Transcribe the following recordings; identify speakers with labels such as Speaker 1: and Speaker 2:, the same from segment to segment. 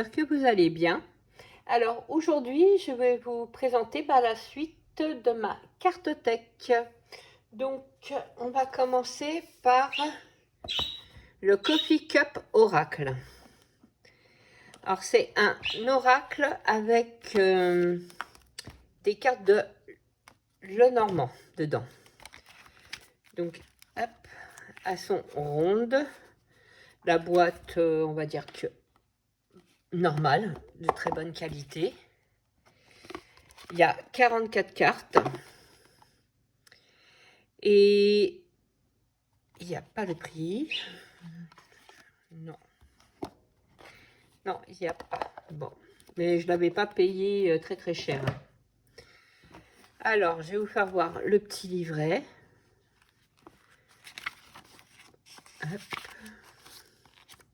Speaker 1: j'espère que vous allez bien. Alors aujourd'hui, je vais vous présenter la suite de ma cartothèque. Donc, on va commencer par le Coffee Cup Oracle. Alors, c'est un oracle avec des cartes de Lenormand dedans. Donc, hop, elles sont rondes. La boîte, on va dire que normale, de très bonne qualité. Il y a 44 cartes. Et il n'y a pas de prix. Non. Non, il n'y a pas. Bon. Mais je ne l'avais pas payé très très cher. Alors, je vais vous faire voir le petit livret. Hop.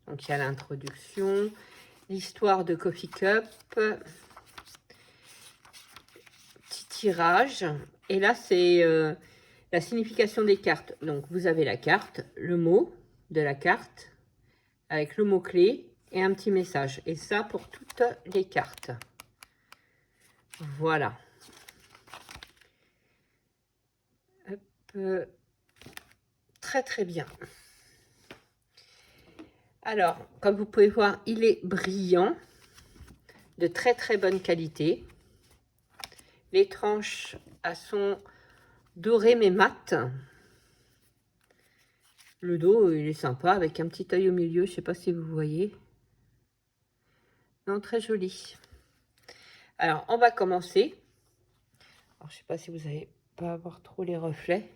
Speaker 1: Donc, il y a l'introduction, l'histoire de Coffee Cup, petit tirage. Et là, c'est la signification des cartes. Donc, vous avez la carte, le mot de la carte, avec le mot-clé et un petit message. Et ça pour toutes les cartes. Voilà. Hop. Très très bien. Alors, comme vous pouvez voir, il est brillant, de très très bonne qualité. Les tranches sont dorées mais mates. Le dos, il est sympa, avec un petit œil au milieu, je ne sais pas si vous voyez. Non, très joli. Alors, on va commencer. Alors, je ne sais pas si vous n'allez pas avoir trop les reflets.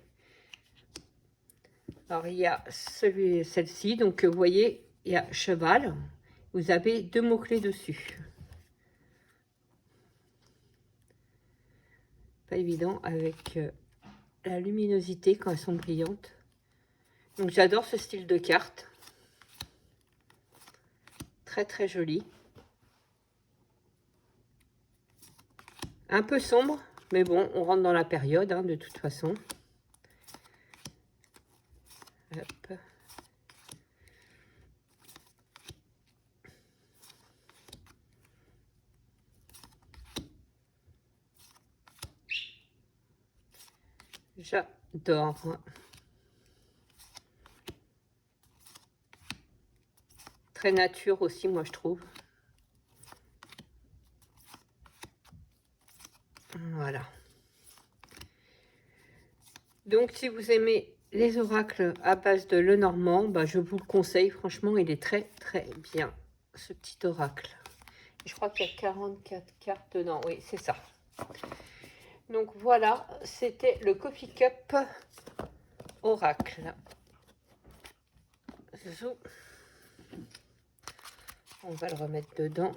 Speaker 1: Alors, il y a celle-ci. Donc, vous voyez, il y a cheval. Vous avez deux mots-clés dessus. Pas évident avec la luminosité quand elles sont brillantes. Donc, j'adore ce style de carte. Très, très joli. Un peu sombre, mais bon, on rentre dans la période, hein, de toute façon. Hop. J'adore. Très nature aussi, moi, je trouve. Voilà. Donc, si vous aimez les oracles à base de Lenormand, bah, je vous le conseille. Franchement, il est très, très bien, ce petit oracle. Je crois qu'il y a 44 cartes dedans. Oui, c'est ça. Donc, voilà, c'était le Coffee Cup Oracle. Zou. On va le remettre dedans.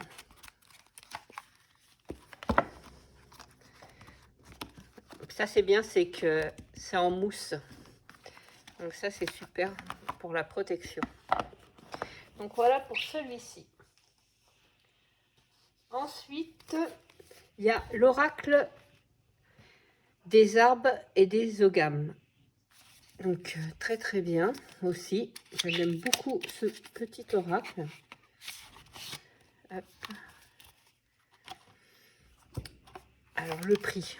Speaker 1: Ça, c'est bien, c'est que c'est en mousse. Donc ça, c'est super pour la protection. Donc voilà pour celui-ci. Ensuite, il y a l'oracle des arbres et des ogames. Donc très très bien aussi. J'aime beaucoup ce petit oracle. Hop. Alors le prix.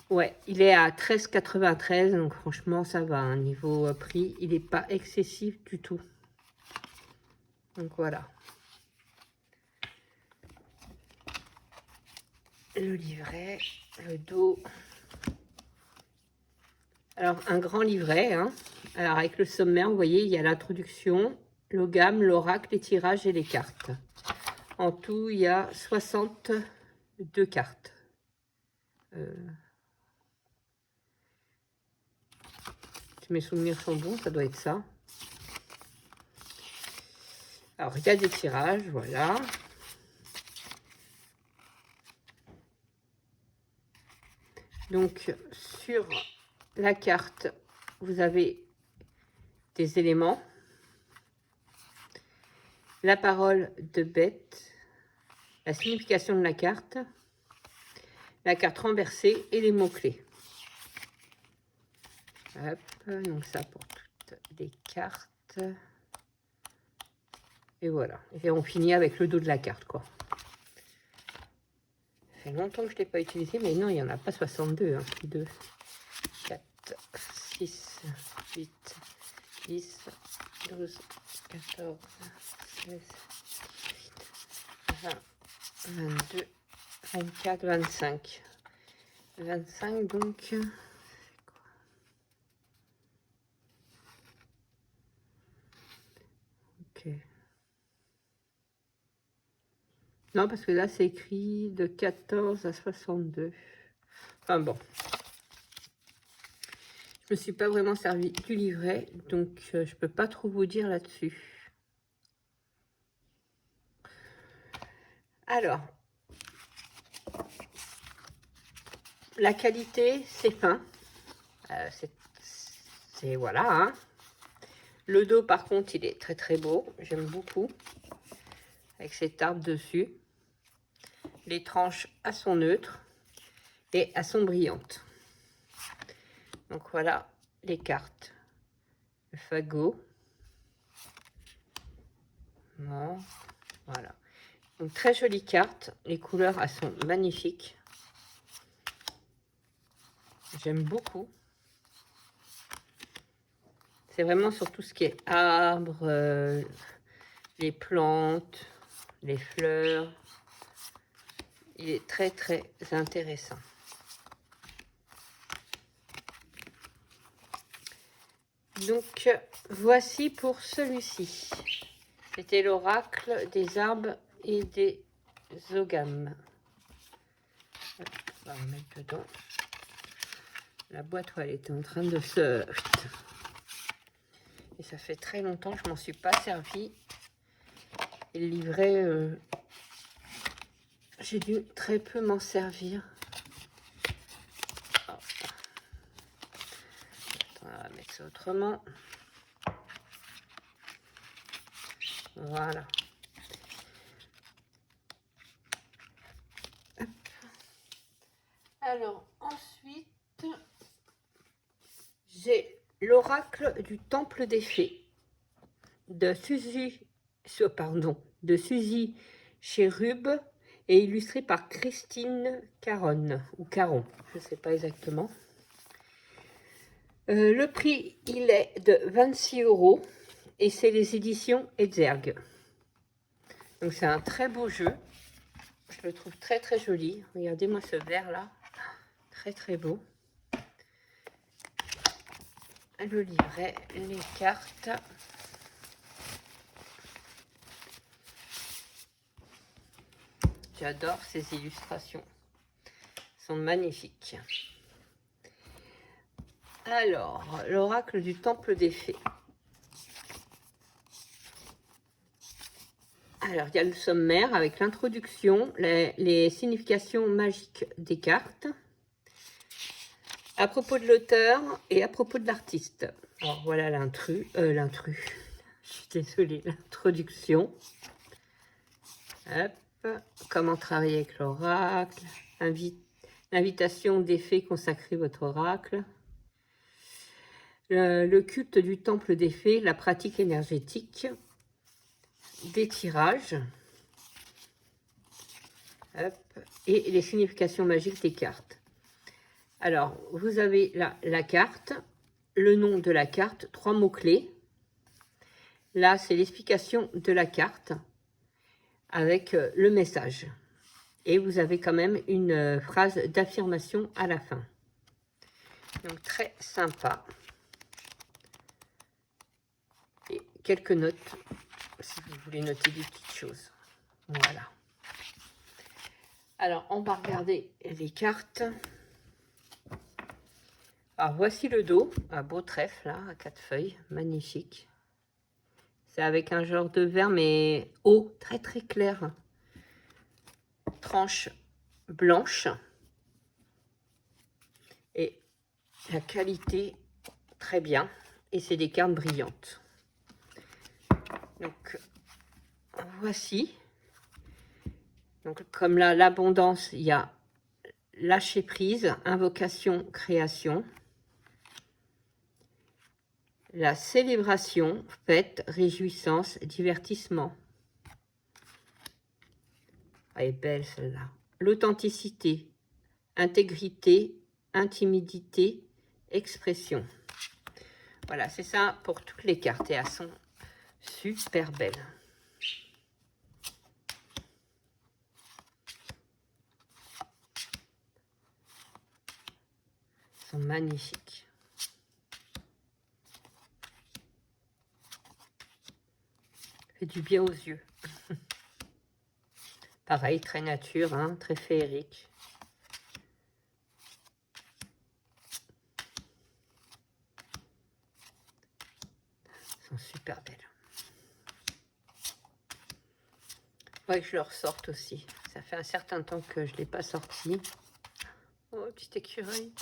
Speaker 1: Ouais, il est à 13,93 €, donc franchement ça va. Hein, niveau prix, il n'est pas excessif du tout. Donc voilà. Le livret, le dos. Alors un grand livret. Hein. Alors avec le sommaire, vous voyez, il y a l'introduction, l'ogame, l'oracle, les tirages et les cartes. En tout, il y a 62 cartes. Si mes souvenirs sont bons, ça doit être ça. Alors, il y a des tirages, voilà. Donc, sur la carte, vous avez des éléments. La parole de bête, la signification de la carte renversée et les mots-clés. Hop, donc ça pour toutes les cartes. Et voilà. Et on finit avec le dos de la carte, quoi. Ça fait longtemps que je ne l'ai pas utilisé, mais non, il n'y en a pas 62. Hein. 2, 4, 6, 8, 10, 12, 14, 16, 20, 22, 24, 25. 25, donc... Ok. Non, parce que là, c'est écrit de 14 à 62. Enfin bon. Je me suis pas vraiment servi du livret, donc je peux pas trop vous dire là-dessus. Alors, la qualité, c'est fin. C'est voilà. Hein. Le dos, par contre, il est très très beau. J'aime beaucoup. Avec cet arbre dessus. Les tranches, elles sont neutres et elles sont brillantes. Donc voilà les cartes. Le fagot. Non. Voilà. Donc très jolie carte. Les couleurs, elles sont magnifiques. J'aime beaucoup. C'est vraiment sur tout ce qui est arbres, les plantes, les fleurs. Il est très très intéressant. Donc voici pour celui-ci. C'était l'oracle des arbres et des ogames. On va remettre dedans. La boîte, elle était en train de se... Et ça fait très longtemps que je m'en suis pas servi. Et le livret, j'ai dû très peu m'en servir. Oh. Attends, on va mettre ça autrement. Voilà. Hop. Alors, ensuite, j'ai l'oracle du temple des fées de Suzy Cherub et illustré par Christine Caron ou Caron, je ne sais pas exactement. Le prix, il est de 26 € et c'est les éditions Edzerg. Donc c'est un très beau jeu. Je le trouve très très joli. Regardez-moi ce vert là. Très très beau. Le livret, les cartes. J'adore ces illustrations. Elles sont magnifiques. Alors, l'oracle du temple des fées. Alors, il y a le sommaire avec l'introduction, les significations magiques des cartes, à propos de l'auteur et à propos de l'artiste. Alors, voilà l'intrus, je suis désolée, l'introduction. Hop, comment travailler avec l'oracle, l'invitation des fées consacrer votre oracle, le culte du temple des fées, la pratique énergétique, des tirages, hop, et les significations magiques des cartes. Alors, vous avez là la carte, le nom de la carte, 3 mots-clés. Là, c'est l'explication de la carte avec le message. Et vous avez quand même une phrase d'affirmation à la fin. Donc, très sympa. Et quelques notes, si vous voulez noter des petites choses. Voilà. Alors, on va regarder les cartes. Alors, voici le dos, un beau trèfle, là, à 4 feuilles, magnifique. C'est avec un genre de vert, mais haut, très très clair. Tranche blanche. Et la qualité, très bien. Et c'est des cartes brillantes. Donc, voici. Donc, comme là, l'abondance, il y a lâcher prise, invocation, création. La célébration, fête, réjouissance, divertissement. Elle est belle celle-là. L'authenticité, intégrité, intimidité, expression. Voilà, c'est ça pour toutes les cartes. Et elles sont super belles. Elles sont magnifiques. Fait du bien aux yeux. Pareil, très nature, hein, très féerique. Elles sont super belles. Ouais, que je le ressorte aussi. Ça fait un certain temps que je ne l'ai pas sorti. Oh, petit écureuil.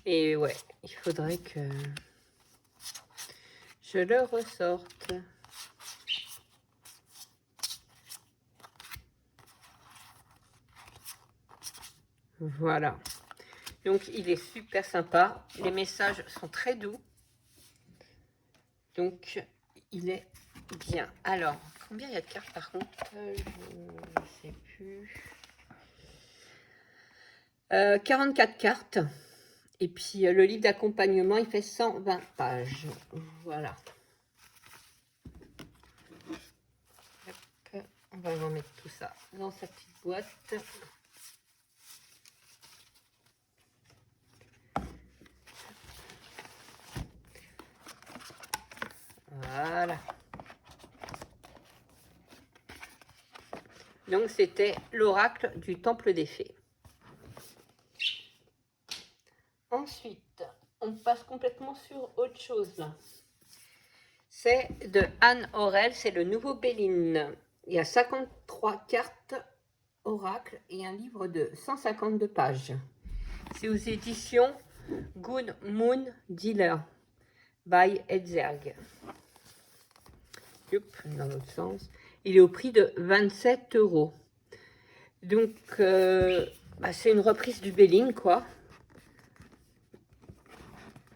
Speaker 1: Et ouais, il faudrait que je le ressorte. Voilà. Donc, il est super sympa. Les messages sont très doux. Donc, il est bien. Alors, combien il y a de cartes par contre? Je ne sais plus. 44 cartes. Et puis, le livre d'accompagnement, il fait 120 pages. Voilà. Hop, on va remettre tout ça dans sa petite boîte. Voilà. Donc, c'était l'oracle du Temple des Fées. Ensuite, on passe complètement sur autre chose. C'est de Anne Aurel, c'est le nouveau Béline. Il y a 53 cartes oracle et un livre de 152 pages. C'est aux éditions Good Moon Dealer by Edzerg. Dans l'autre sens. Il est au prix de 27 €. Donc, c'est une reprise du Béline, quoi.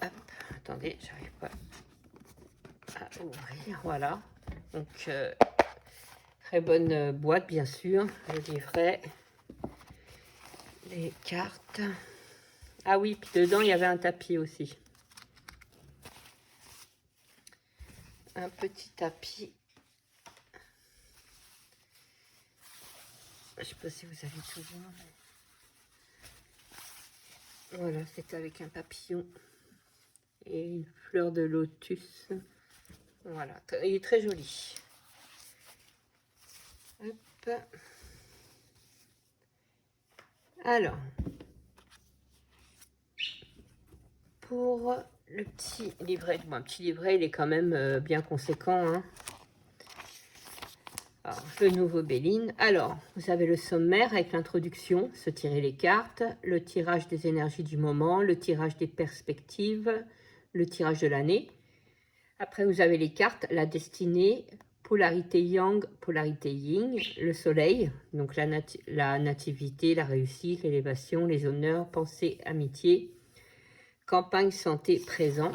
Speaker 1: Hop, attendez, j'arrive pas à ouvrir. Voilà. Donc, très bonne boîte, bien sûr. Le livret, les cartes. Ah oui, puis dedans, il y avait un tapis aussi. Un petit tapis. Je ne sais pas si vous allez tout voir. Voilà, c'est avec un papillon et une fleur de lotus. Voilà, il est très joli. Hop. Alors, pour le petit livret, bon, un petit livret, il est quand même bien conséquent, hein. Alors, le nouveau Béline. Alors, vous avez le sommaire avec l'introduction, se tirer les cartes, le tirage des énergies du moment, le tirage des perspectives, le tirage de l'année. Après, vous avez les cartes, la destinée, polarité yang, polarité yin, le soleil, donc la nativité, la réussite, l'élévation, les honneurs, pensée, amitié, campagne, santé, présent.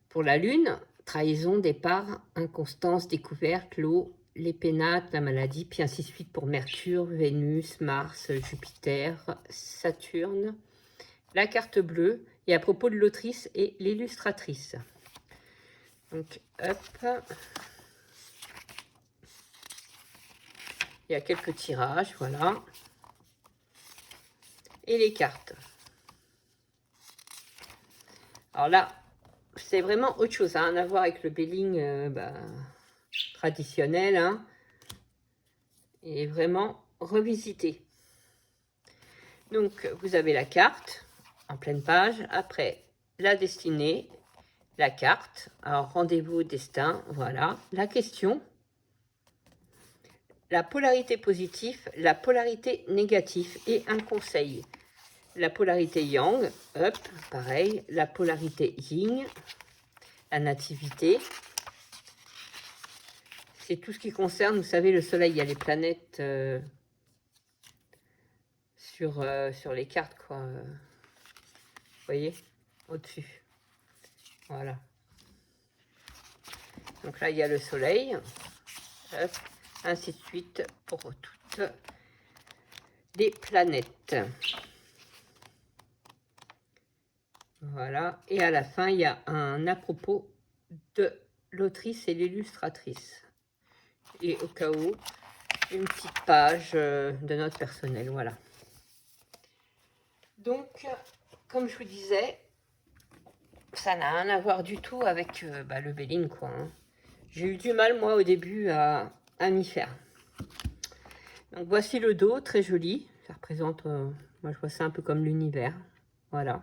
Speaker 1: Pour la lune, trahison, départ, inconstance, découverte, l'eau, les pénates, la maladie, puis ainsi de suite pour Mercure, Vénus, Mars, Jupiter, Saturne. La carte bleue, et à propos de l'autrice et l'illustratrice. Donc, hop. Il y a quelques tirages, voilà. Et les cartes. Alors là, c'est vraiment autre chose, hein, à voir avec le Béline traditionnel, hein, et vraiment revisité. Donc, vous avez la carte en pleine page. Après, la destinée, la carte. Alors, rendez-vous, destin, voilà. La question, la polarité positive, la polarité négative et un conseil. La polarité yang, hop, pareil. La polarité yin, la nativité. C'est tout ce qui concerne, vous savez, le soleil, il y a les planètes sur les cartes, quoi. Vous voyez, au-dessus. Voilà. Donc là, il y a le soleil. Hop. Ainsi de suite pour toutes les planètes. Voilà. Et à la fin, il y a un à propos de l'autrice et l'illustratrice. Et au cas où, une petite page de notes personnelles. Voilà. Donc, comme je vous disais, ça n'a rien à voir du tout avec le Béline, quoi. Hein. J'ai eu du mal, moi, au début, à m'y faire. Donc, voici le dos, très joli. Ça représente, moi, je vois ça un peu comme l'univers. Voilà.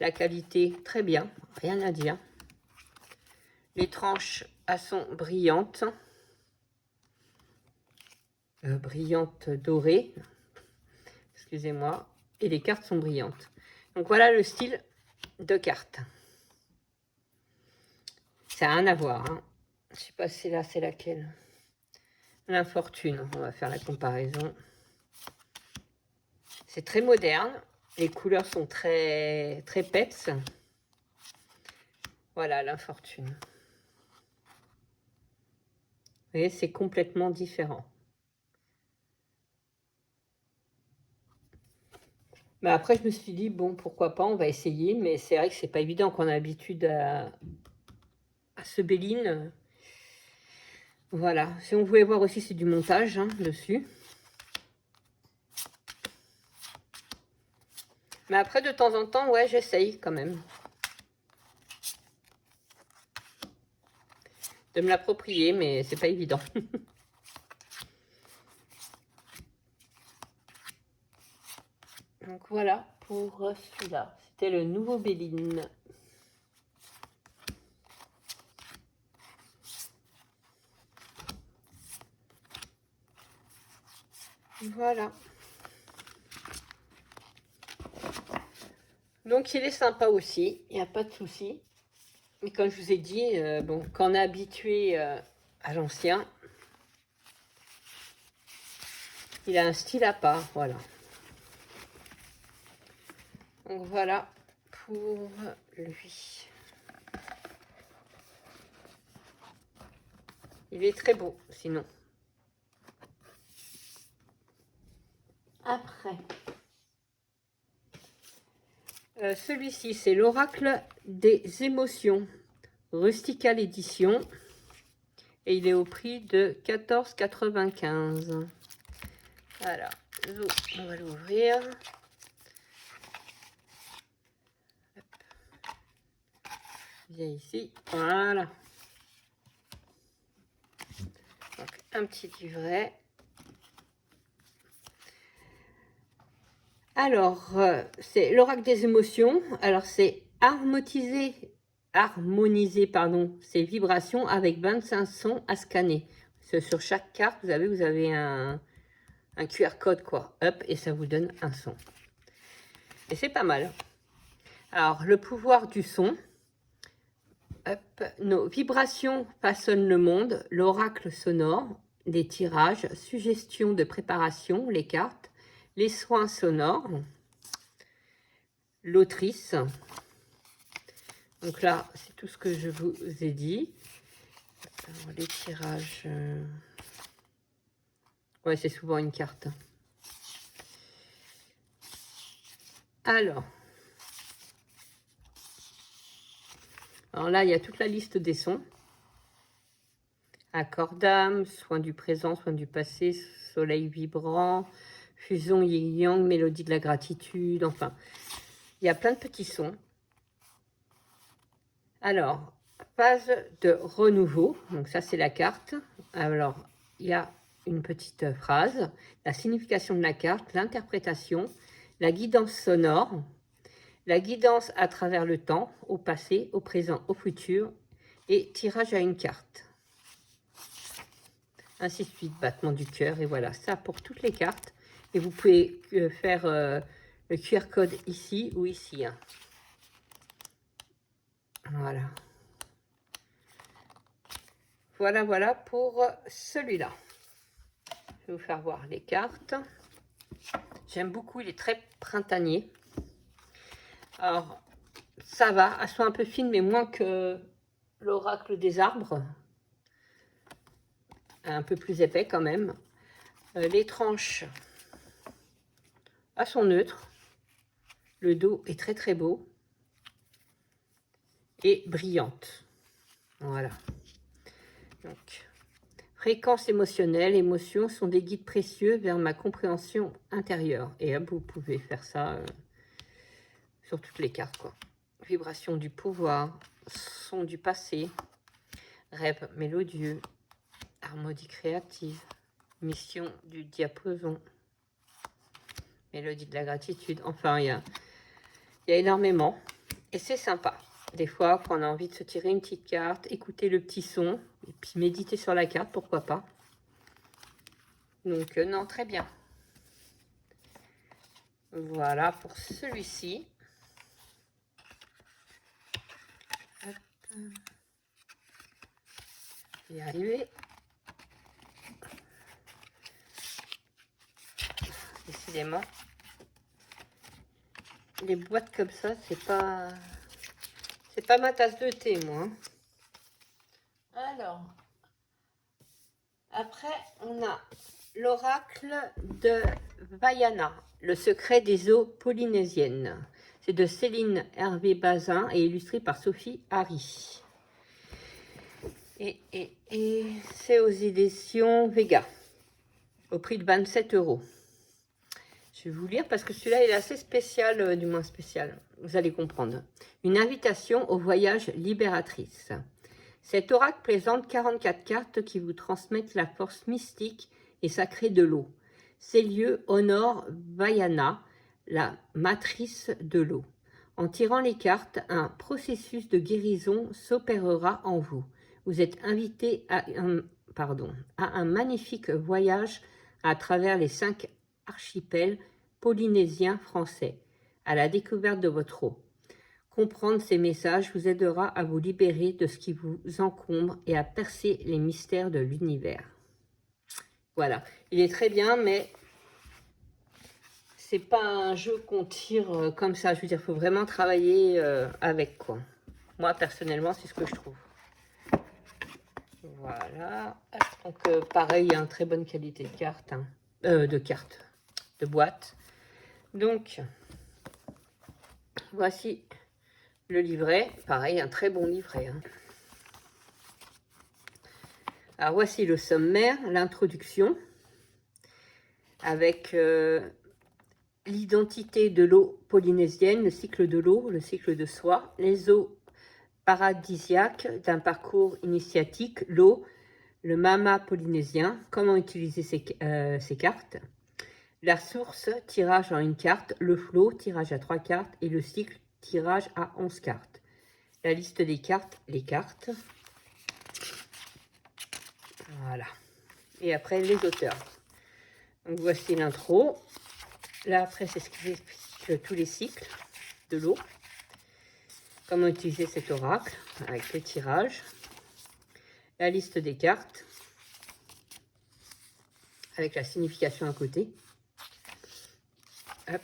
Speaker 1: La qualité, très bien, rien à dire. Les tranches, elles sont brillantes. Brillantes dorées. Excusez-moi. Et les cartes sont brillantes. Donc, voilà le style de cartes. Ça n'a rien à voir. Hein. Je ne sais pas si là, c'est laquelle. L'infortune. On va faire la comparaison. C'est très moderne. Les couleurs sont très, très peps. Voilà, l'infortune. Vous voyez, c'est complètement différent. Mais après, je me suis dit, bon, pourquoi pas, on va essayer. Mais c'est vrai que c'est pas évident qu'on a l'habitude à ce Béline. Voilà. Si on voulait voir aussi, c'est du montage hein, dessus. Mais après, de temps en temps, ouais, j'essaye quand même. De me l'approprier, mais c'est pas évident. Donc voilà pour celui-là. C'était le nouveau Béline. Voilà. Donc il est sympa aussi, il n'y a pas de souci. Mais comme je vous ai dit, bon, quand on est habitué à l'ancien, il a un style à part, voilà. Donc voilà pour lui. Il est très beau, sinon. Après, celui-ci, c'est l'Oracle des émotions, Rustical Édition. Et il est au prix de 14,95. Voilà, on va l'ouvrir. Viens ici, voilà. Donc, un petit livret. Alors, c'est l'oracle des émotions. Alors, c'est harmoniser ses vibrations avec 25 sons à scanner. Sur chaque carte, vous avez un QR code, quoi. Hop, et ça vous donne un son. Et c'est pas mal. Alors, le pouvoir du son. Hop, nos vibrations façonnent le monde, l'oracle sonore, les tirages, suggestions de préparation, les cartes, les soins sonores, l'autrice. Donc là, c'est tout ce que je vous ai dit. Alors, les tirages... Ouais, c'est souvent une carte. Alors là, il y a toute la liste des sons. Accord d'âme, soin du présent, soin du passé, soleil vibrant, fusion yin-yang, mélodie de la gratitude, enfin, il y a plein de petits sons. Alors, phase de renouveau, donc ça c'est la carte. Alors, il y a une petite phrase, la signification de la carte, l'interprétation, la guidance sonore, la guidance à travers le temps, au passé, au présent, au futur, et tirage à une carte. Ainsi de suite, battement du cœur, et voilà, ça pour toutes les cartes. Et vous pouvez faire le QR code ici ou ici. Hein. Voilà. Voilà pour celui-là. Je vais vous faire voir les cartes. J'aime beaucoup, il est très printanier. Alors, ça va, elles sont un peu fines, mais moins que l'oracle des arbres. un peu plus épais quand même. Les tranches sont neutres. Le dos est très très beau et brillante. Voilà. Donc, fréquence émotionnelle, émotions sont des guides précieux vers ma compréhension intérieure. Et hop, vous pouvez faire ça sur toutes les cartes, quoi. Vibration du pouvoir, son du passé, rêve mélodieux, harmonie créative, mission du diapason, mélodie de la gratitude. Enfin, il y a énormément. Et c'est sympa. Des fois, quand on a envie de se tirer une petite carte, écouter le petit son, et puis méditer sur la carte, pourquoi pas. Donc, non, très bien. Voilà pour celui-ci. Je vais y arriver. Décidément, les boîtes comme ça, c'est pas ma tasse de thé, moi. Alors, après, on a l'oracle de Vaiana, le secret des eaux polynésiennes. C'est de Céline Hervé Bazin et illustré par Sophie Harry. Et c'est aux éditions Vega, au prix de 27 €. Je vais vous lire parce que celui-là est assez spécial, du moins spécial. Vous allez comprendre. Une invitation au voyage libératrice. Cet oracle présente 44 cartes qui vous transmettent la force mystique et sacrée de l'eau. Ces lieux honorent Vaiana, la matrice de l'eau. En tirant les cartes, un processus de guérison s'opérera en vous. Vous êtes invité à un magnifique voyage à travers les 5 archipels polynésiens français, à la découverte de votre eau. Comprendre ces messages vous aidera à vous libérer de ce qui vous encombre et à percer les mystères de l'univers. Voilà, il est très bien, mais c'est pas un jeu qu'on tire comme ça. Je veux dire, il faut vraiment travailler avec, quoi. Moi, personnellement, c'est ce que je trouve. Voilà. Donc, pareil, il y a une très bonne qualité de carte, hein. De boîte. Donc, voici le livret. Pareil, un très bon livret, hein. Alors, voici le sommaire, l'introduction, avec l'identité de l'eau polynésienne, le cycle de l'eau, le cycle de soi, les eaux paradisiaques d'un parcours initiatique, l'eau, le mama polynésien, comment utiliser ces cartes, la source, tirage en une carte, le flot, tirage à 3 cartes, et le cycle, tirage à 11 cartes. La liste des cartes, les cartes. Voilà. Et après, les auteurs. Donc, voici l'intro. Là, après, c'est ce qui explique tous les cycles de l'eau. Comment utiliser cet oracle avec le tirage. La liste des cartes. Avec la signification à côté. Hop.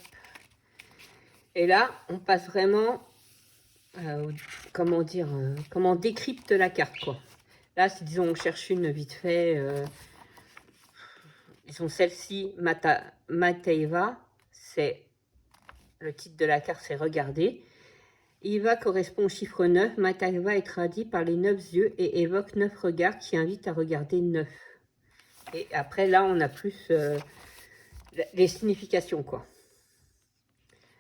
Speaker 1: Et là, on passe vraiment, comment dire, comment on décrypte la carte, quoi. Là, si disons on cherche une vite fait, disons celle-ci, Mateiva, c'est le titre de la carte, c'est regarder. Iva correspond au chiffre 9. Mateiva est traduit par les 9 yeux et évoque 9 regards qui invitent à regarder 9. Et après, là, on a plus les significations, quoi.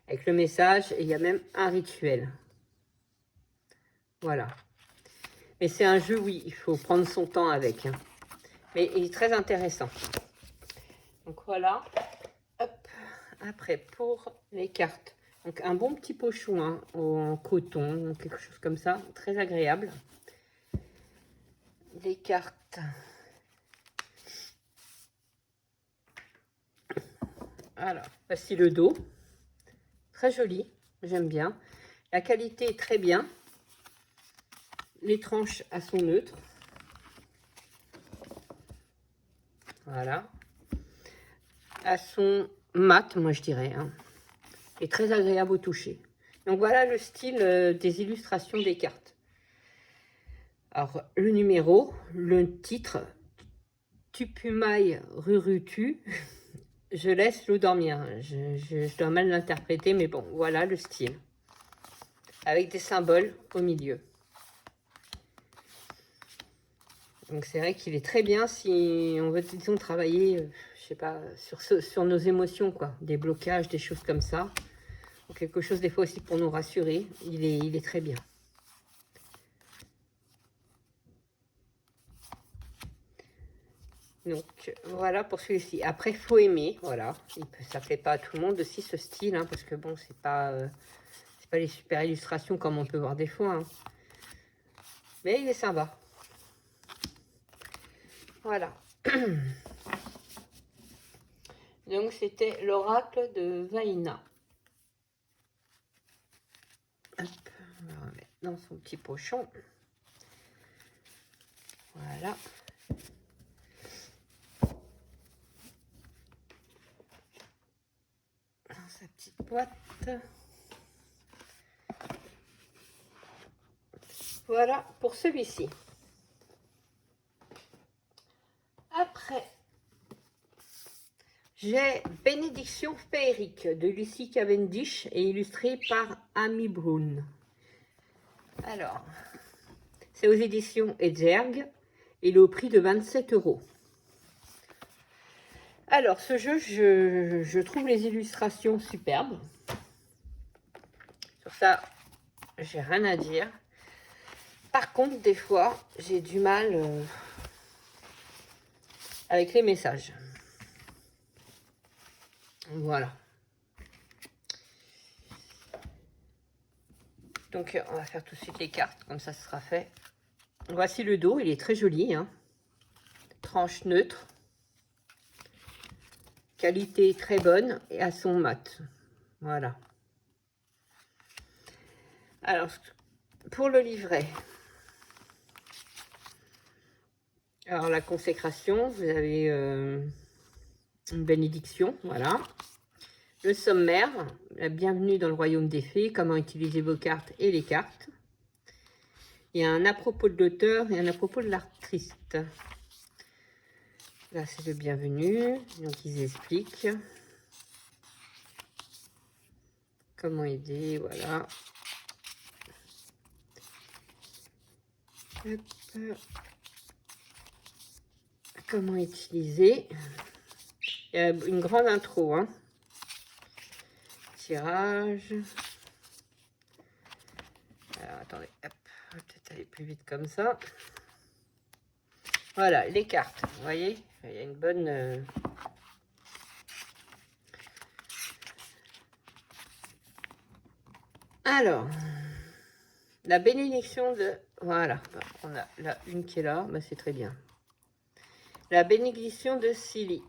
Speaker 1: Avec le message, et il y a même un rituel. Voilà. Mais c'est un jeu, oui, il faut prendre son temps avec, hein. Mais il est très intéressant. Donc voilà. Hop. Après, pour les cartes. Donc un bon petit pochon, hein, en coton, quelque chose comme ça. Très agréable. Les cartes. Alors, voici le dos. Très joli, j'aime bien. La qualité est très bien. Les tranches à son neutre. Voilà. À son mat, moi je dirais, hein. Et très agréable au toucher. Donc voilà le style des illustrations des cartes. Alors le numéro, le titre, Marsupimae rurutu. Je laisse l'eau dormir. Je dois mal l'interpréter, mais bon, voilà le style. Avec des symboles au milieu. Donc c'est vrai qu'il est très bien si on veut, disons, travailler, je sais pas, sur nos émotions, quoi. Des blocages, des choses comme ça. Ou quelque chose des fois aussi pour nous rassurer. Il est très bien. Donc voilà pour celui-ci. Après, il faut aimer, voilà. Ça ne plaît pas à tout le monde aussi ce style, hein, parce que bon, c'est pas les super illustrations comme on peut voir des fois. Hein. Mais il est sympa. Voilà. Donc c'était l'oracle de Vaina. Hop, on va remettre dans son petit pochon. Voilà. Dans sa petite boîte. Voilà pour celui-ci. Après, j'ai Bénédiction féerique de Lucie Cavendish et illustré par Amy Brown. Alors, c'est aux éditions Edzerg et il est au prix de 27 €. Alors, ce jeu, je trouve les illustrations superbes. Sur ça, j'ai rien à dire. Par contre, des fois, j'ai du mal avec les messages. Voilà. Donc, on va faire tout de suite les cartes, comme ça, ce sera fait. Voici le dos, il est très joli. Hein. Tranche neutre. Qualité très bonne et à son mat. Voilà. Alors, pour le livret. Alors, la consécration, vous avez une bénédiction, voilà. Le sommaire, la bienvenue dans le royaume des fées, comment utiliser vos cartes et les cartes. Il y a un à propos de l'auteur et un à propos de l'artiste. Là, c'est le bienvenu, donc ils expliquent comment aider, voilà. Hop. Comment utiliser. Il y a une grande intro, hein. Tirage. Alors, attendez, hop, on va peut-être aller plus vite comme ça. Voilà, les cartes, vous voyez, il y a une bonne... Alors, la bénédiction de... Voilà, on a là une qui est là, bah, c'est très bien. La bénédiction de Silly.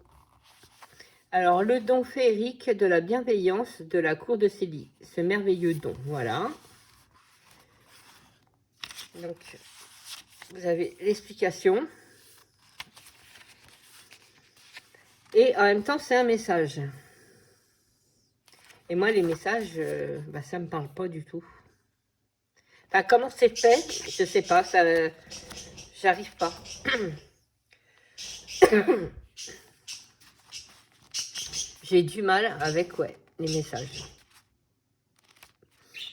Speaker 1: Alors, le don féerique de la bienveillance de la cour de Silly. Ce merveilleux don, voilà. Donc, vous avez l'explication. Et en même temps, c'est un message. Et moi, les messages, bah, ça ne me parle pas du tout. Enfin, comment c'est fait, je sais pas, ça, j'arrive pas. J'ai du mal avec, ouais, les messages.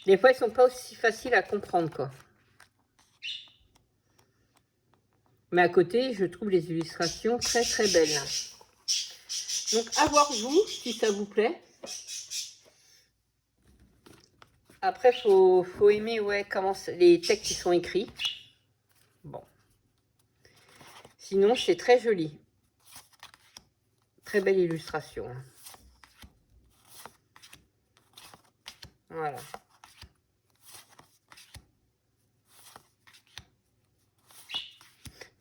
Speaker 1: Des fois, ils sont pas aussi faciles à comprendre, quoi. Mais à côté, je trouve les illustrations très, très belles. Donc, à voir vous, si ça vous plaît. Après, faut aimer, ouais, comment les textes qui sont écrits. Bon. Sinon, c'est très joli. Très belle illustration. Voilà.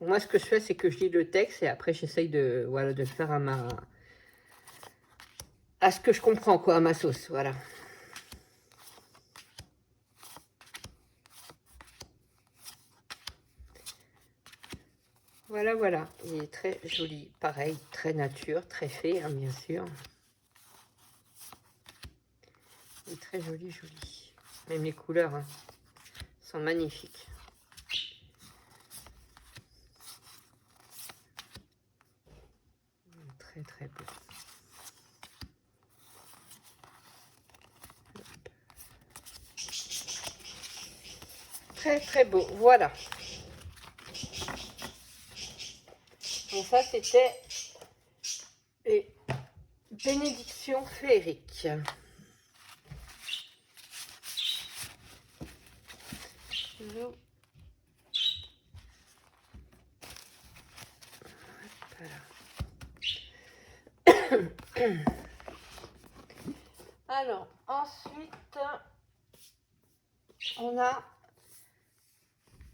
Speaker 1: Moi, ce que je fais, c'est que je lis le texte et après, j'essaye de, voilà, de le faire à ce que je comprends, quoi, à ma sauce. Voilà. Voilà, voilà. Il est très joli. Pareil, très nature, très fait, hein, bien sûr. Il est très joli, joli. Même les couleurs hein, sont magnifiques. très très beau. Voilà. Donc ça, c'était les bénédictions féeriques. Voilà. Alors, ensuite, on a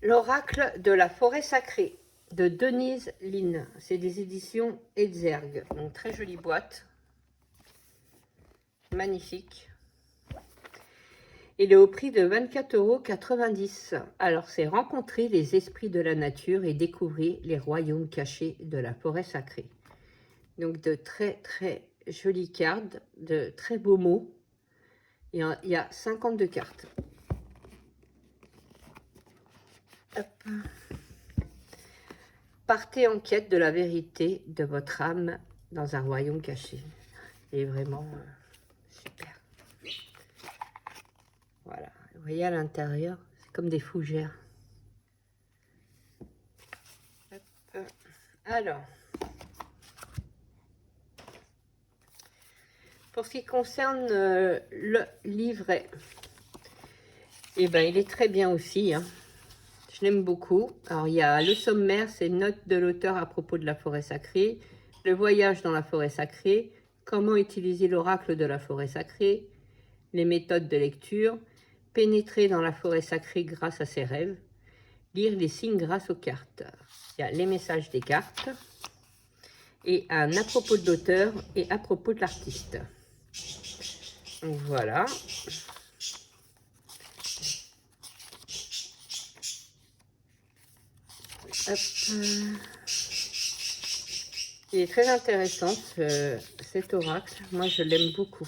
Speaker 1: l'oracle de la forêt sacrée de Denise Lynn. C'est des éditions Edzerg. Donc, très jolie boîte. Magnifique. Il est au prix de 24,90 €. Alors, c'est rencontrer les esprits de la nature et découvrir les royaumes cachés de la forêt sacrée. Donc, de très, très jolies cartes, de très beaux mots. Il y a 52 cartes. Hop. Partez en quête de la vérité de votre âme dans un royaume caché. Et vraiment super. Voilà. Vous voyez à l'intérieur, c'est comme des fougères. Hop. Alors, pour ce qui concerne le livret, eh ben, il est très bien aussi. Hein. Je l'aime beaucoup. Alors, il y a le sommaire, c'est notes de l'auteur à propos de la forêt sacrée, le voyage dans la forêt sacrée, comment utiliser l'oracle de la forêt sacrée, les méthodes de lecture, pénétrer dans la forêt sacrée grâce à ses rêves, lire les signes grâce aux cartes. Il y a les messages des cartes et un à propos de l'auteur et à propos de l'artiste. Donc voilà. Hop. Il est très intéressant cet oracle. Moi, je l'aime beaucoup.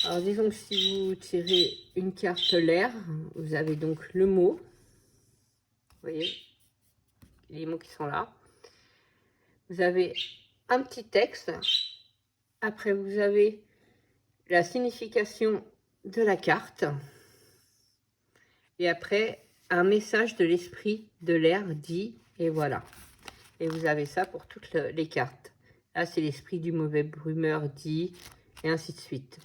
Speaker 1: Alors, disons que si vous tirez une carte l'air, vous avez donc le mot. Vous voyez, les mots qui sont là. Vous avez un petit texte. Après, vous avez la signification de la carte. Et après, un message de l'esprit de l'air dit, et voilà. Et vous avez ça pour toutes les cartes. Là, c'est l'esprit du mauvais brumeur dit, et ainsi de suite.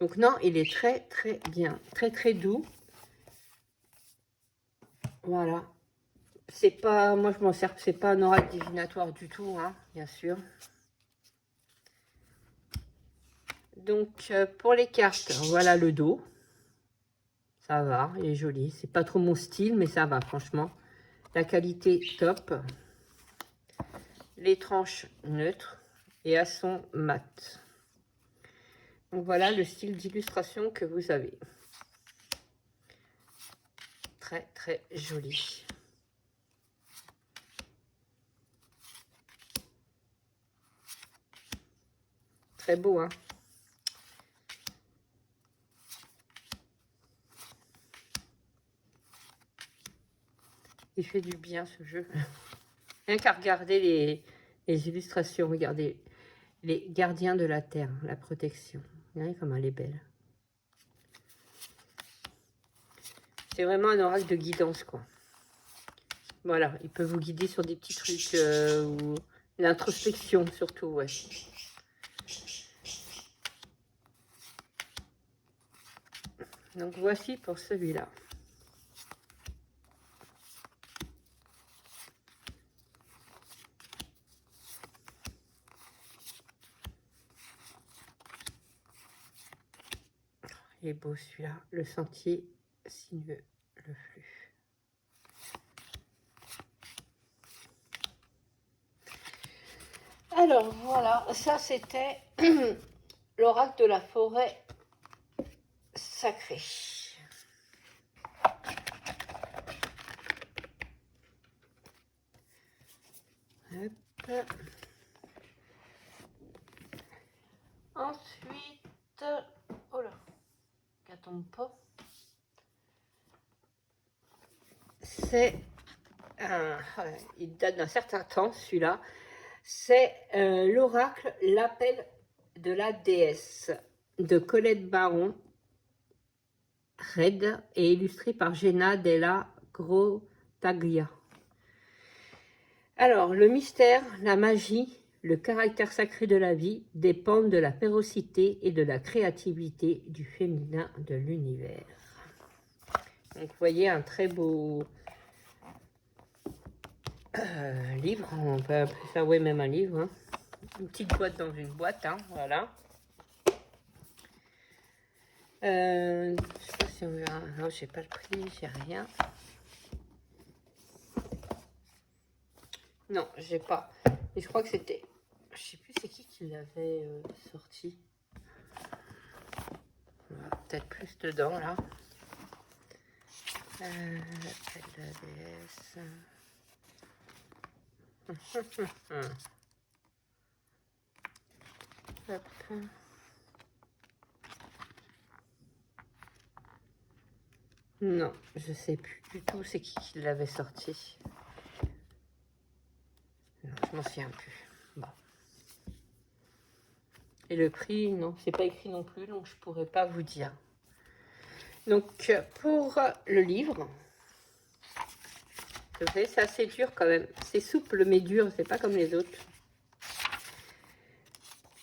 Speaker 1: Donc non, il est très très bien, très très doux. Voilà. C'est pas, moi je m'en sers, c'est pas un oracle divinatoire du tout, hein, bien sûr. Donc pour les cartes, voilà le dos. Ça va, il est joli. C'est pas trop mon style, mais ça va, franchement. La qualité top. Les tranches neutres et à son mat. Donc voilà le style d'illustration que vous avez. Très très joli. Très beau, hein. Il fait du bien ce jeu. Rien qu'à regarder les illustrations, regardez les gardiens de la terre, la protection. Regardez comme elle est belle. C'est vraiment un oracle de guidance, quoi. Voilà, il peut vous guider sur des petits trucs ou l'introspection surtout, ouais. Donc voici pour celui-là. Il est beau celui-là, le sentier sinueux, le flux. Alors voilà, ça c'était l'oracle de la forêt sacrée. Hop. Ensuite, oh là, qu'elle tombe pas. C'est il date d'un certain temps celui-là. C'est l'oracle l'appel de la déesse de Colette Baron, Red, et illustré par Jenna Della Grottaglia. Alors, le mystère, la magie, le caractère sacré de la vie dépendent de la férocité et de la créativité du féminin de l'univers. Donc, vous voyez un très beau livre, on peut appeler ça, oui, même un livre. Hein. Une petite boîte dans une boîte, hein, voilà. Je sais pas si on verra. Non, j'ai pas le prix, j'ai rien. Non, j'ai pas. Et je crois que c'était. Je sais plus c'est qui l'avait sorti. Peut-être plus dedans là. La déesse. Hop. Non, je sais plus du tout c'est qui l'avait sorti. Non, je m'en souviens plus. Bon. Et le prix, non, c'est pas écrit non plus, donc je pourrais pas vous dire. Donc pour le livre, vous savez, c'est assez dur quand même. C'est souple mais dur, c'est pas comme les autres.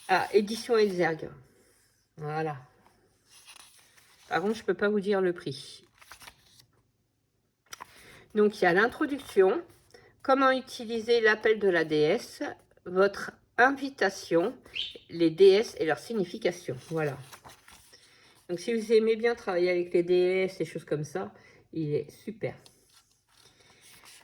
Speaker 1: Ah, édition Exergue. Voilà. Par contre, je peux pas vous dire le prix. Donc il y a l'introduction, comment utiliser l'appel de la déesse, votre invitation, les déesses et leur signification. Voilà. Donc si vous aimez bien travailler avec les déesses et choses comme ça, il est super.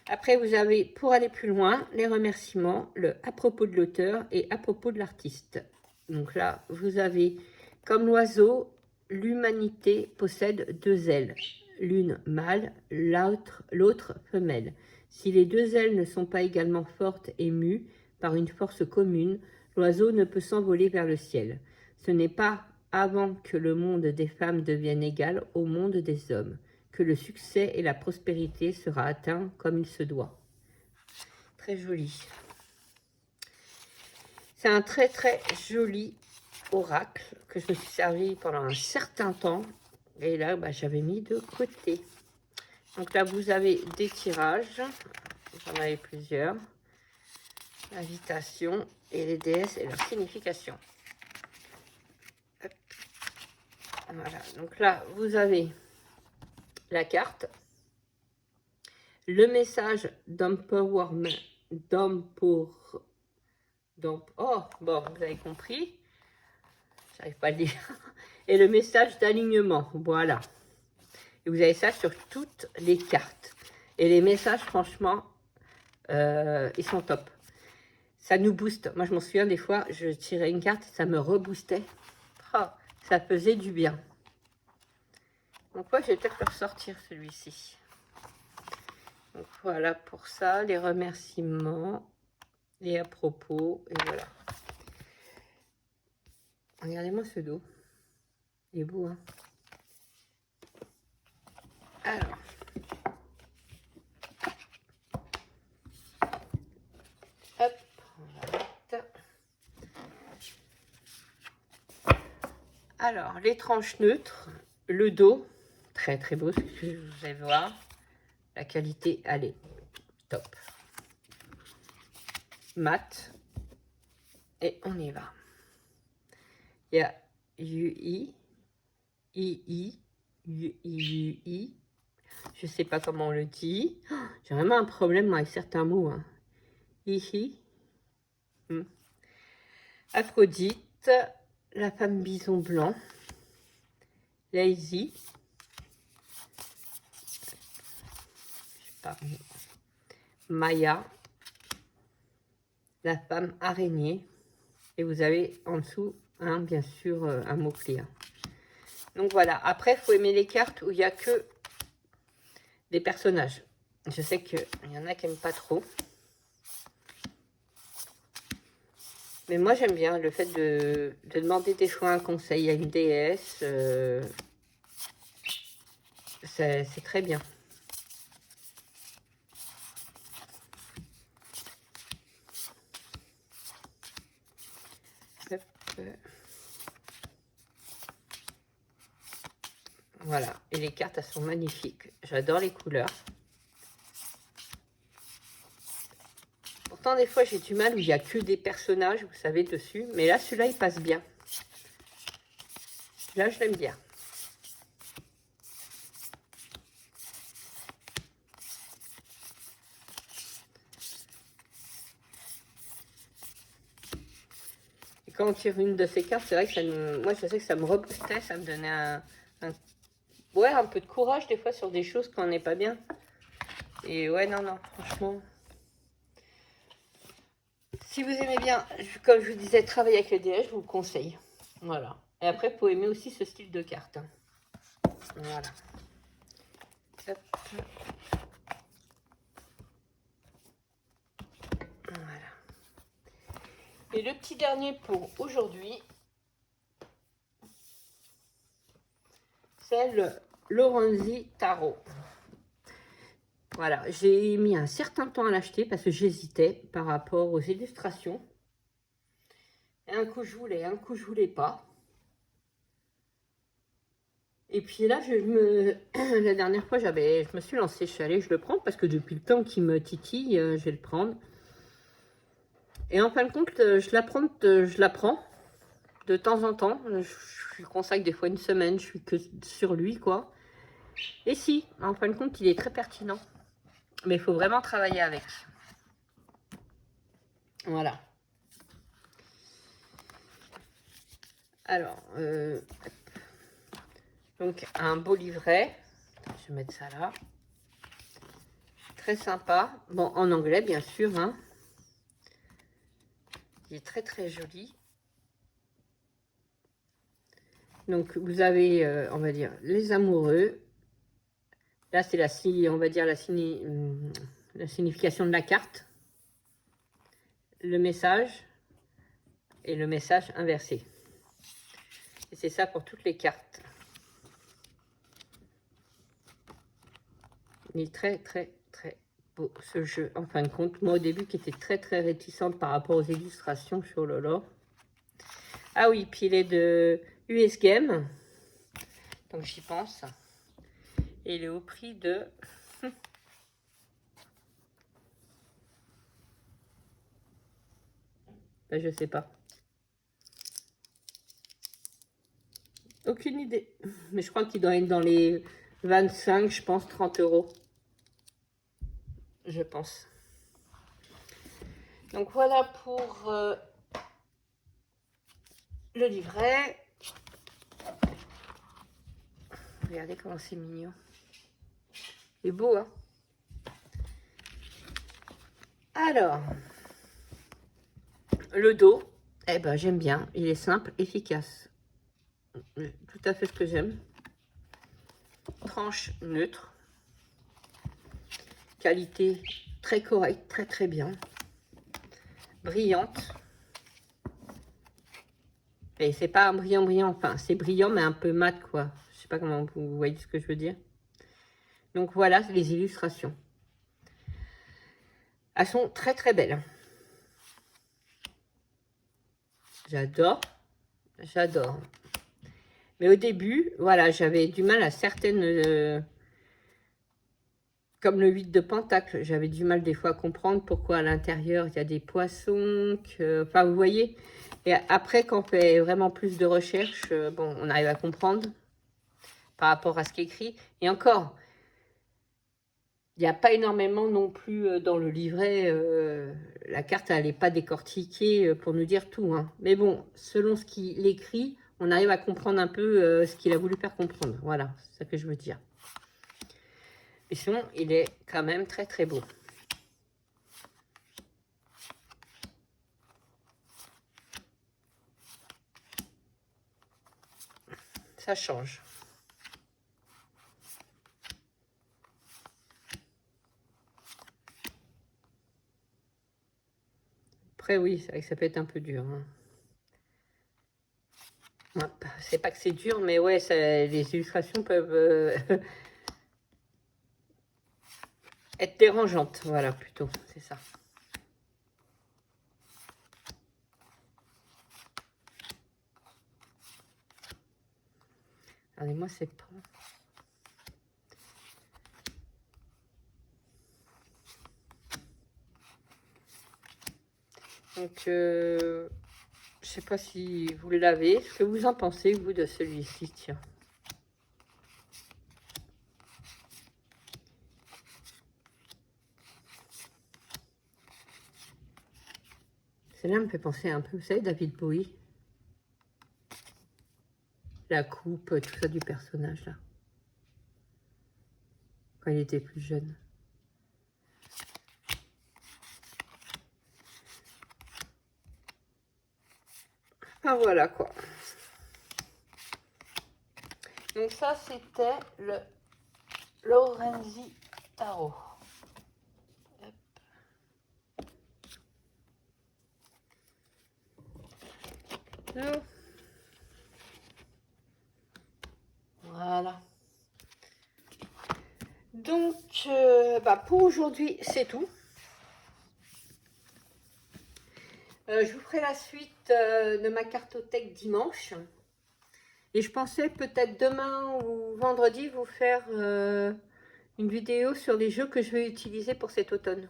Speaker 1: Après, vous avez, pour aller plus loin, les remerciements, le à propos de l'auteur et à propos de l'artiste. Donc là, vous avez, comme l'oiseau, l'humanité possède deux ailes. L'une mâle, l'autre femelle. Si les deux ailes ne sont pas également fortes et mues par une force commune, l'oiseau ne peut s'envoler vers le ciel. Ce n'est pas avant que le monde des femmes devienne égal au monde des hommes que le succès et la prospérité sera atteint comme il se doit. Très joli. C'est un très très joli oracle que je me suis servi pendant un certain temps. Et là, j'avais mis de côté. Donc là, vous avez des tirages. J'en avais plusieurs. L'invitation et les déesses et leur signification. Hop. Voilà. Donc là, vous avez la carte. Le message d'empowerment. Oh, bon, vous avez compris. J'arrive pas à le dire. Et le message d'alignement. Voilà. Et vous avez ça sur toutes les cartes. Et les messages, franchement, ils sont top. Ça nous booste. Moi, je m'en souviens, des fois, je tirais une carte, ça me reboostait. Oh, ça faisait du bien. Donc, moi, je vais peut-être le ressortir, celui-ci. Donc, voilà pour ça, les remerciements, les à propos, et voilà. Regardez-moi ce dos. Il est beau, hein. Alors. Hop, on va mettre. Alors, les tranches neutres, le dos, très très beau, ce que vous allez voir. La qualité, elle est top. Mat. Et on y va. Il y a UI, II, UI. Je sais pas comment on le dit. Oh, j'ai vraiment un problème avec certains mots. Hein. Ihi. Aphrodite, la femme bison blanc. Lazy. Maya, la femme araignée. Et vous avez en dessous, hein, bien sûr, un mot-clé. Donc voilà, après, il faut aimer les cartes où il n'y a que des personnages. Je sais qu'il y en a qui n'aiment pas trop. Mais moi, j'aime bien le fait de demander des fois un conseil à une déesse. C'est très bien. peu. Voilà, et les cartes, elles sont magnifiques. J'adore les couleurs. Pourtant, des fois, j'ai du mal où il n'y a que des personnages, vous savez, dessus. Mais là, celui-là, il passe bien. Là, je l'aime bien. Et quand on tire une de ces cartes, c'est vrai que ça moi, je sais que ça me reboostait, ça me donnait ouais, un peu de courage, des fois, sur des choses quand on n'est pas bien. Et ouais, non, non, franchement... Si vous aimez bien, comme je vous disais, travailler avec les dés, je vous le conseille. Voilà. Et après, vous pouvez aimer aussi ce style de carte. Voilà. Hop. Voilà. Et le petit dernier pour aujourd'hui, c'est le Lorenzi Tarot. Voilà, j'ai mis un certain temps à l'acheter parce que j'hésitais par rapport aux illustrations. Et un coup je voulais, un coup je voulais pas. Et puis là, la dernière fois, je me suis lancée, je suis allée, je le prends parce que depuis le temps qu'il me titille, je vais le prendre. Et en fin de compte, je la prends de temps en temps. Je lui consacre des fois une semaine, je suis que sur lui, quoi. Et si, en fin de compte, il est très pertinent. Mais il faut vraiment travailler avec. Voilà. Alors, donc un beau livret. Je vais mettre ça là. Très sympa. Bon, en anglais, bien sûr. Hein. Il est très, très joli. Donc, vous avez, on va dire, les amoureux. Là, c'est on va dire, la signification de la carte. Le message et le message inversé. Et c'est ça pour toutes les cartes. Il est très, très, très beau ce jeu. En fin de compte, moi au début qui était très, très réticente par rapport aux illustrations sur Lolo. Ah oui, puis il est de US Game. Donc j'y pense. Et il est au prix de... ben, je sais pas. Aucune idée. Mais je crois qu'il doit être dans les 25, je pense, 30 €. Je pense. Donc voilà pour le livret. Regardez comment c'est mignon. Il est beau, hein? Alors, le dos, eh ben, j'aime bien. Il est simple, efficace. Tout à fait ce que j'aime. Tranche neutre. Qualité très correcte, très très bien. Brillante. Et c'est pas un brillant, enfin, c'est brillant, mais un peu mat, quoi. Je sais pas comment vous voyez ce que je veux dire. Donc voilà, les illustrations. Elles sont très très belles. J'adore. J'adore. Mais au début, voilà, j'avais du mal à certaines... comme le 8 de Pentacle, j'avais du mal des fois à comprendre pourquoi à l'intérieur il y a des poissons. Enfin, vous voyez. Et après, quand on fait vraiment plus de recherches, bon, on arrive à comprendre par rapport à ce qui est écrit. Et encore, il n'y a pas énormément non plus dans le livret. La carte, elle n'est pas décortiquée pour nous dire tout. Hein. Mais bon, selon ce qu'il écrit, on arrive à comprendre un peu ce qu'il a voulu faire comprendre. Voilà, c'est ça que je veux dire. Et sinon, il est quand même très très beau. Ça change. Après, oui, c'est vrai que ça peut être un peu dur. Hein. C'est pas que c'est dur, mais ouais, les illustrations peuvent être dérangeantes. Voilà, plutôt, c'est ça. Regardez-moi ces pans. Donc, je sais pas si vous l'avez. Ce que vous en pensez, vous, de celui-ci, tiens. Celle-là me fait penser un peu, vous savez, David Bowie. La coupe, tout ça du personnage, là. Quand il était plus jeune. Ah, voilà, quoi. Donc ça, c'était le Lorenzi Tarot. Voilà. Donc, pour aujourd'hui, c'est tout. Je vous ferai la suite de ma cartothèque dimanche. Et je pensais peut-être demain ou vendredi vous faire une vidéo sur les jeux que je vais utiliser pour cet automne.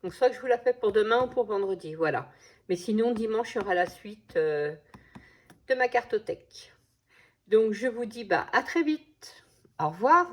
Speaker 1: Donc soit que je vous la fais pour demain ou pour vendredi, voilà. Mais sinon, dimanche, il y aura la suite de ma cartothèque. Donc je vous dis à très vite. Au revoir.